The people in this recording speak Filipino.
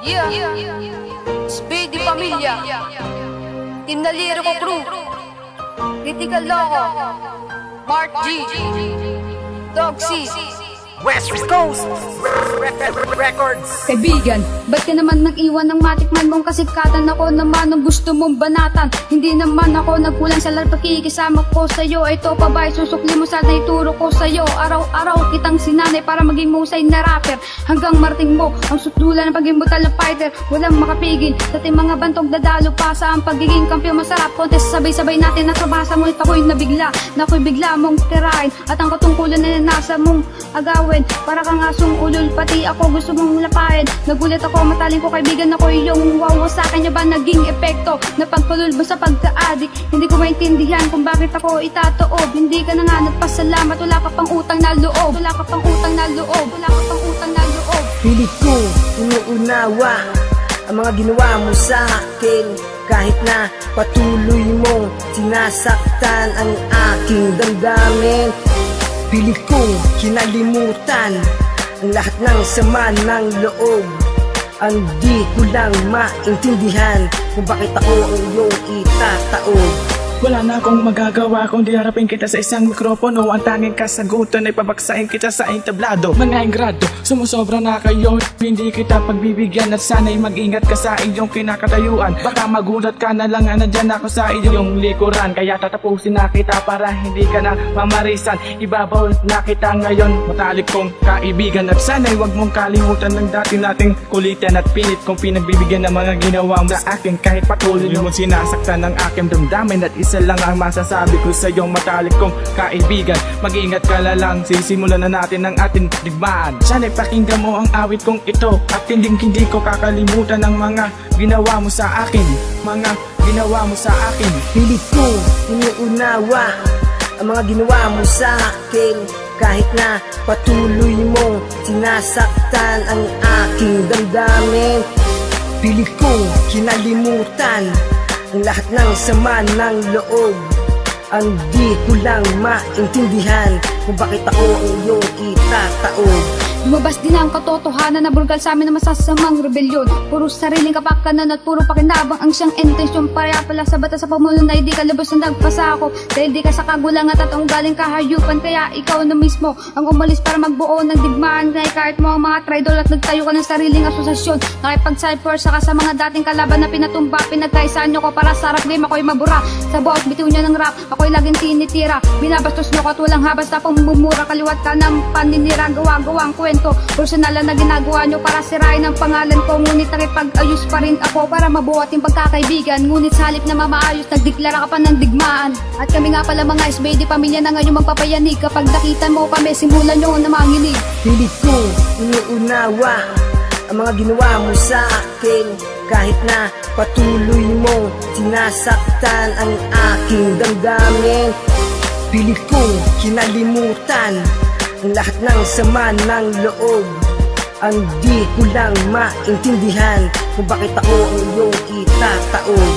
Yeah, Speedy Pamilya, Team Naliro ko crew, Critical Loco, Mark G, Dog C, West Coast Records. Kaibigan, ba't ka naman nag-iwan ng matikman mong kasikatan? Ako naman ang gusto mong banatan. Hindi naman ako nagkulang sa pagkikisama ko sa'yo. Ito pa ba susukli mo sana ituro ko sa'yo? Araw-araw kitang sinanay para maging musay na rapper. Hanggang marting mo ang sutulan ng paging brutal na fighter. Walang makapigil sa ating mga bantog dadalo pa sa ang pagiging kampiyon. Masarap contest, sabay-sabay natin at sabasa. Ngunit ako'y nabigla, na ako'y bigla mong tirahin. At ang katungkulan na nasa mong agawin, para kang asong ulol, pati ako gusto mong lapahin. Nagulat ako, mataling ko kaibigan, ako yung wow sa akin. Ba naging epekto na pagpulol mo sa pagka-adik? Hindi ko maintindihan kung bakit ako itatoob. Hindi ka na nga nagpasalamat, wala ka pang utang na loob. Wala ka pang utang na loob. Wala ka pang utang na loob. Pilit ko inuunawa ang mga ginawa mo sa akin. Kahit na patuloy mong sinasaktan ang aking damdamin, pilit kong kinalimutan ang lahat ng sama ng loob. Ang di ko lang maintindihan kung bakit ako ang iyong itataob. Wala na akong magagawa kundi harapin kita sa isang mikropono. Ang tanging kasagutan ay pabagsain kita sa entablado. Mga ingrado, sumusobra na kayo, hindi kita pagbibigyan. At sana'y mag-ingat ka sa iyong kinakatayuan. Baka magulat ka na lang na nandyan ako sa iyong likuran. Kaya tatapusin na kita para hindi ka na mamarisan. Ibabaw na kita ngayon, matalik kong kaibigan. At sana'y wag mong kalimutan ng dati nating kulitan. At pilit kong pinagbibigyan ng mga ginawa mo sa akin. Kahit patuloy mo sinasaktan ng aking damdamin. At isa lang ang masasabi ko sa iyong matalik kong kaibigan, mag-ingat ka na lang, sisimulan na natin ang ating digmaan. Sana'y pakinggan mo ang awit kong ito, at hindi ko kakalimutan ang mga ginawa mo sa akin. Mga ginawa mo sa akin. Pilit ko inuunawa ang mga ginawa mo sa akin. Kahit na patuloy mong sinasaktan ang aking damdamin, pilit kong kinalimutan ang lahat ng sama ng loob. Ang di ko lang maintindihan kung bakit ako ang iyong itataob. Lumabas din ang katotohanan na bulgal sa amin na masasamang rebelyon. Puro sariling kapakanan at puro pakinabang ang siyang intensyon. Para pala sa batas sa pamulong na hindi ka lubos na nagpasakop. Dahil di ka sa kagulangan at ang galing kahayupan. Kaya ikaw na mismo ang umalis para magbuo ng digmaan. Kahit mo ang mga traidor at nagtayo ka ng sariling asosasyon. Nakipag-cypher saka sa mga dating kalaban na pinatumba. Pinagkaisaan nyo ko para sa rap game, ako'y mabura. Sa bawat bitiw nyo ng rap, ako'y laging tinitira. Binabastos nyo ko at walang habas na pamumura. Kaliwat ka ng paninira, gawa-gawang kwento. Personal na ginagawa nyo para sirain ang pangalan ko. Ngunit nakipag-ayos pa rin ako para mabuo ating pagkakaibigan. Ngunit sa halip na mamaayos, nagdeklara ka pa ng digmaan. At kami nga pala mga Speedy Pamilya na ngayon magpapayanig. Kapag nakita mo kami, simulan nyo na manginig. Pilit ko inuunawa ang mga ginawa mo sa akin. Kahit na patuloy mong sinasaktan ang aking damdamin, pilit kong kinalimutan ang lahat ng sama ng loob. Ang di ko lang maintindihan kung bakit ako ang iyong itataob.